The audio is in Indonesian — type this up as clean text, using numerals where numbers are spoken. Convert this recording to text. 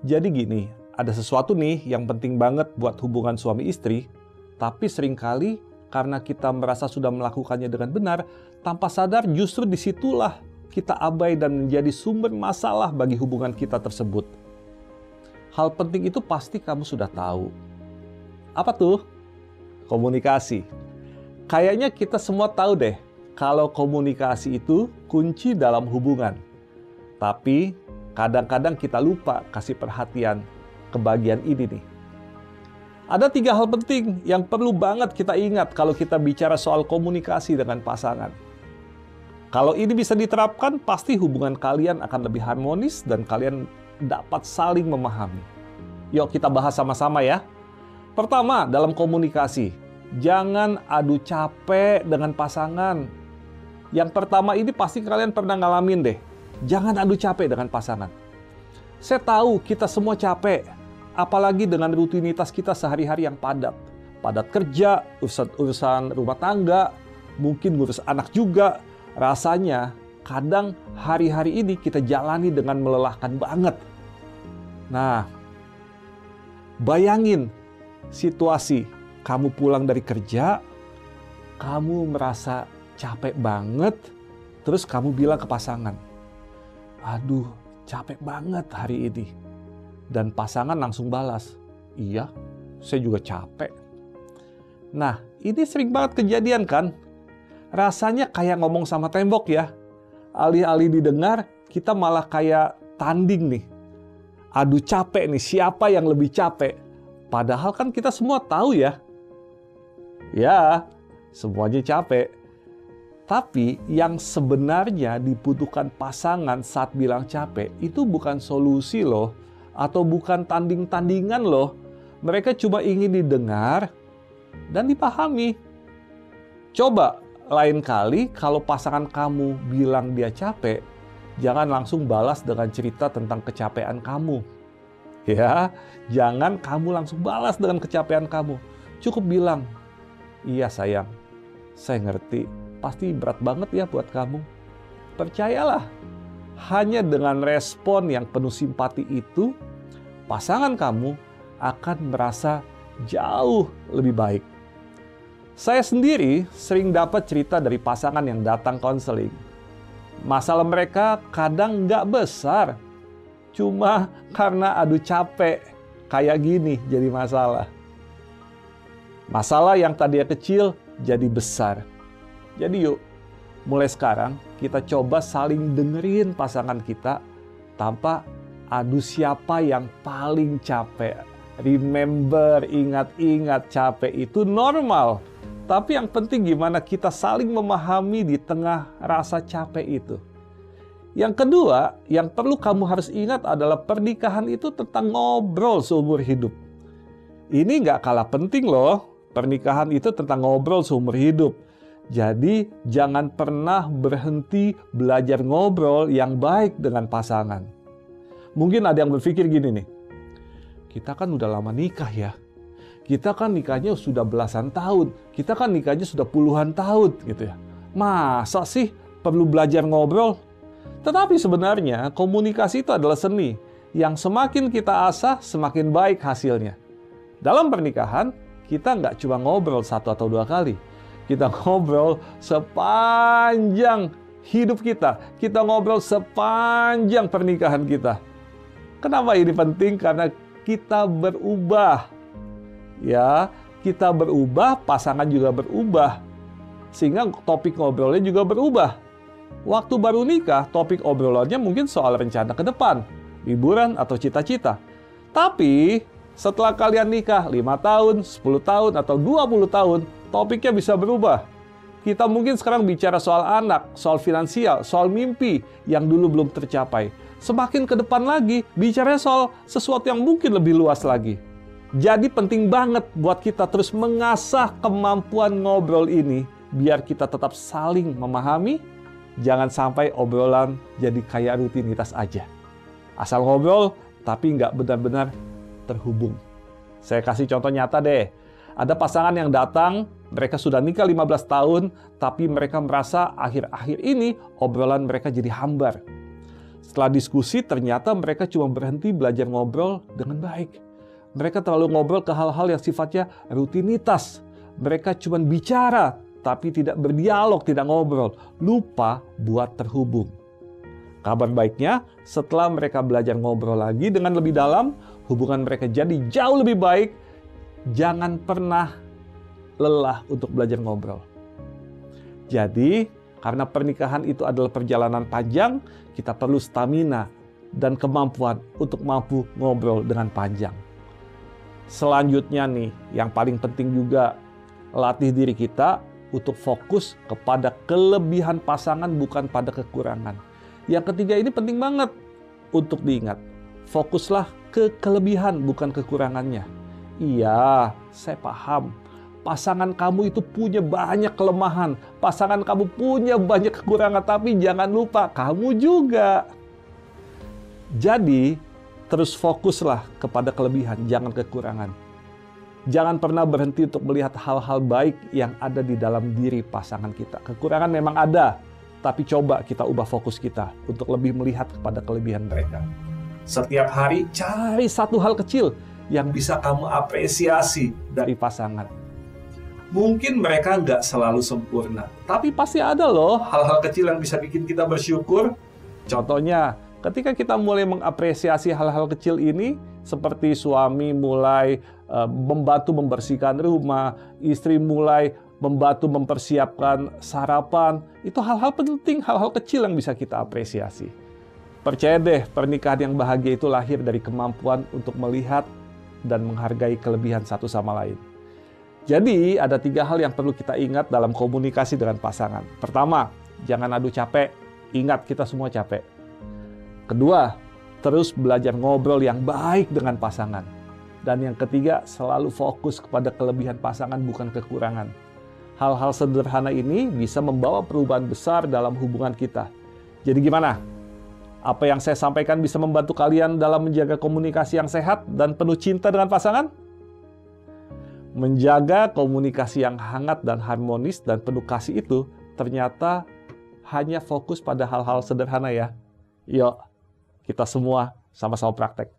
Jadi gini, ada sesuatu nih yang penting banget buat hubungan suami istri, tapi seringkali karena kita merasa sudah melakukannya dengan benar, tanpa sadar justru disitulah kita abai dan menjadi sumber masalah bagi hubungan kita tersebut. Hal penting itu pasti kamu sudah tahu. Apa tuh? Komunikasi. Kayaknya kita semua tahu deh, kalau komunikasi itu kunci dalam hubungan. Tapi kadang-kadang kita lupa kasih perhatian ke bagian ini nih. Ada 3 hal penting yang perlu banget kita ingat kalau kita bicara soal komunikasi dengan pasangan. Kalau ini bisa diterapkan, pasti hubungan kalian akan lebih harmonis dan kalian dapat saling memahami. Yuk kita bahas sama-sama ya. Pertama, dalam komunikasi, jangan adu capek dengan pasangan. Yang pertama ini pasti kalian pernah ngalamin deh. Jangan adu capek dengan pasangan. Saya tahu kita semua capek. Apalagi dengan rutinitas kita sehari-hari yang padat. Padat kerja, urusan rumah tangga, mungkin ngurus anak juga. Rasanya kadang hari-hari ini kita jalani dengan melelahkan banget. Nah, bayangin situasi kamu pulang dari kerja, kamu merasa capek banget, terus kamu bilang ke pasangan, "Aduh, capek banget hari ini." Dan pasangan langsung balas, "Iya, saya juga capek." Nah, ini sering banget kejadian kan? Rasanya kayak ngomong sama tembok ya. Alih-alih didengar, kita malah kayak tanding nih. Adu capek nih, siapa yang lebih capek? Padahal kan kita semua tahu ya. Ya, semuanya capek. Tapi yang sebenarnya dibutuhkan pasangan saat bilang capek, itu bukan solusi loh. Atau bukan tanding-tandingan loh. Mereka cuma ingin didengar dan dipahami. Coba lain kali kalau pasangan kamu bilang dia capek, jangan langsung balas dengan cerita tentang kecapean kamu. Ya, jangan kamu langsung balas dengan kecapean kamu. Cukup bilang, "Iya sayang, saya ngerti. Pasti berat banget ya buat kamu." Percayalah, hanya dengan respon yang penuh simpati itu, pasangan kamu akan merasa jauh lebih baik. Saya sendiri sering dapat cerita dari pasangan yang datang konseling. Masalah mereka kadang nggak besar, cuma karena adu capek kayak gini jadi masalah. Masalah yang tadinya kecil jadi besar. Jadi yuk, mulai sekarang kita coba saling dengerin pasangan kita tanpa adu siapa yang paling capek. Remember, ingat-ingat, capek itu normal. Tapi yang penting gimana kita saling memahami di tengah rasa capek itu. Yang kedua, yang perlu kamu harus ingat adalah pernikahan itu tentang ngobrol seumur hidup. Ini nggak kalah penting loh. Pernikahan itu tentang ngobrol seumur hidup. Jadi jangan pernah berhenti belajar ngobrol yang baik dengan pasangan. Mungkin ada yang berpikir gini nih, kita kan udah lama nikah ya. Kita kan nikahnya sudah belasan tahun. Kita kan nikahnya sudah puluhan tahun gitu ya. Masa sih perlu belajar ngobrol? Tetapi sebenarnya komunikasi itu adalah seni. Yang semakin kita asah, semakin baik hasilnya. Dalam pernikahan, kita nggak cuma ngobrol 1 atau 2 kali. Kita ngobrol sepanjang hidup kita. Kita ngobrol sepanjang pernikahan kita. Kenapa ini penting? Karena kita berubah. Ya, kita berubah, pasangan juga berubah. Sehingga topik ngobrolnya juga berubah. Waktu baru nikah, topik obrolannya mungkin soal rencana ke depan, liburan atau cita-cita. Tapi setelah kalian nikah 5 tahun, 10 tahun, atau 20 tahun, topiknya bisa berubah. Kita mungkin sekarang bicara soal anak, soal finansial, soal mimpi yang dulu belum tercapai. Semakin ke depan lagi, bicaranya soal sesuatu yang mungkin lebih luas lagi. Jadi penting banget buat kita terus mengasah kemampuan ngobrol ini, biar kita tetap saling memahami. Jangan sampai obrolan jadi kayak rutinitas aja. Asal ngobrol, tapi nggak benar-benar terhubung. Saya kasih contoh nyata deh. Ada pasangan yang datang, mereka sudah nikah 15 tahun, tapi mereka merasa akhir-akhir ini obrolan mereka jadi hambar. Setelah diskusi, ternyata mereka cuma berhenti belajar ngobrol dengan baik. Mereka terlalu ngobrol ke hal-hal yang sifatnya rutinitas. Mereka cuma bicara, tapi tidak berdialog, tidak ngobrol. Lupa buat terhubung. Kabar baiknya, setelah mereka belajar ngobrol lagi dengan lebih dalam, hubungan mereka jadi jauh lebih baik. Jangan pernah lelah untuk belajar ngobrol. Jadi, karena pernikahan itu adalah perjalanan panjang, kita perlu stamina dan kemampuan untuk mampu ngobrol dengan panjang. Selanjutnya nih, yang paling penting juga, latih diri kita untuk fokus kepada kelebihan pasangan bukan pada kekurangan. Yang ketiga ini penting banget untuk diingat. Fokuslah ke kelebihan bukan kekurangannya. Iya, saya paham. Pasangan kamu itu punya banyak kelemahan. Pasangan kamu punya banyak kekurangan, tapi jangan lupa kamu juga. Jadi, terus fokuslah kepada kelebihan, jangan kekurangan. Jangan pernah berhenti untuk melihat hal-hal baik yang ada di dalam diri pasangan kita. Kekurangan memang ada, tapi coba kita ubah fokus kita untuk lebih melihat kepada kelebihan mereka. Setiap hari cari satu hal kecil yang bisa kamu apresiasi dari pasangan. Mungkin mereka nggak selalu sempurna, tapi pasti ada loh hal-hal kecil yang bisa bikin kita bersyukur. Contohnya, ketika kita mulai mengapresiasi hal-hal kecil ini, seperti suami mulai membantu membersihkan rumah, istri mulai membantu mempersiapkan sarapan, itu hal-hal penting, hal-hal kecil yang bisa kita apresiasi. Percaya deh, pernikahan yang bahagia itu lahir dari kemampuan untuk melihat dan menghargai kelebihan satu sama lain. Jadi, ada 3 hal yang perlu kita ingat dalam komunikasi dengan pasangan. Pertama, jangan adu capek. Ingat, kita semua capek. Kedua, terus belajar ngobrol yang baik dengan pasangan. Dan yang ketiga, selalu fokus kepada kelebihan pasangan bukan kekurangan. Hal-hal sederhana ini bisa membawa perubahan besar dalam hubungan kita. Jadi gimana? Apa yang saya sampaikan bisa membantu kalian dalam menjaga komunikasi yang sehat dan penuh cinta dengan pasangan? Menjaga komunikasi yang hangat dan harmonis dan penuh kasih itu ternyata hanya fokus pada hal-hal sederhana ya. Yuk, kita semua sama-sama praktek.